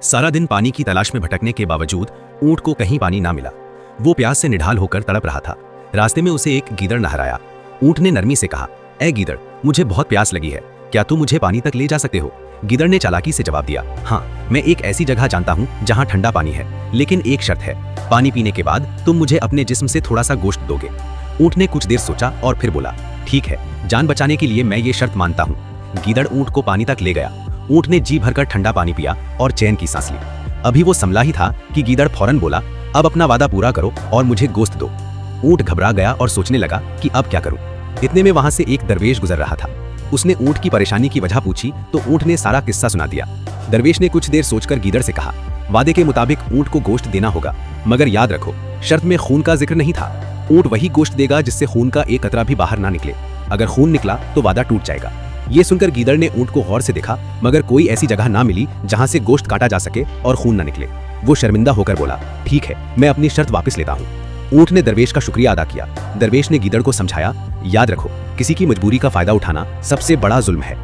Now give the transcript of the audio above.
सारा दिन पानी की तलाश में भटकने के बावजूद ऊंट को कहीं पानी ना मिला। वो प्यास से निढाल होकर तड़प रहा था। रास्ते में उसे एक गीदड़ नहर आया। ऊंट ने नरमी से कहा, ए गीदड़, मुझे बहुत प्यास लगी है, क्या तुम मुझे पानी तक ले जा सकते हो? गीदड़ ने चालाकी से जवाब दिया, हाँ, मैं एक ऐसी जगह जानता हूँ जहाँ ठंडा पानी है, लेकिन एक शर्त है, पानी पीने के बाद तुम मुझे अपने जिस्म से थोड़ा सा गोश्त दोगे। ऊंट ने कुछ देर सोचा और फिर बोला, ठीक है, जान बचाने के लिए मैं ये शर्त मानता हूँ। गीदड़ ऊंट को पानी तक ले गया। ऊंट ने जी भरकर ठंडा पानी पिया और चैन की सांस ली। अभी वो संभला ही था कि गीदड़ फौरन बोला, अब अपना वादा पूरा करो और मुझे गोश्त दो। ऊंट घबरा गया और सोचने लगा कि अब क्या करूं। इतने में वहां से एक दरवेश गुजर रहा था। उसने ऊंट की परेशानी की वजह पूछी तो ऊंट ने सारा किस्सा सुना दिया। दरवेश ने कुछ देर सोचकर गीदड़ से कहा, वादे के मुताबिक ऊंट को गोश्त देना होगा, मगर याद रखो, शर्त में खून का जिक्र नहीं था। ऊंट वही गोश्त देगा जिससे खून का एक कतरा भी बाहर ना निकले। अगर खून निकला तो वादा टूट जाएगा। ये सुनकर गीदड़ ने ऊंट को गौर से देखा, मगर कोई ऐसी जगह ना मिली जहां से गोश्त काटा जा सके और खून न निकले। वो शर्मिंदा होकर बोला, ठीक है, मैं अपनी शर्त वापस लेता हूँ। ऊंट ने दरवेश का शुक्रिया अदा किया। दरवेश ने गीदड़ को समझाया, याद रखो, किसी की मजबूरी का फायदा उठाना सबसे बड़ा जुल्म है।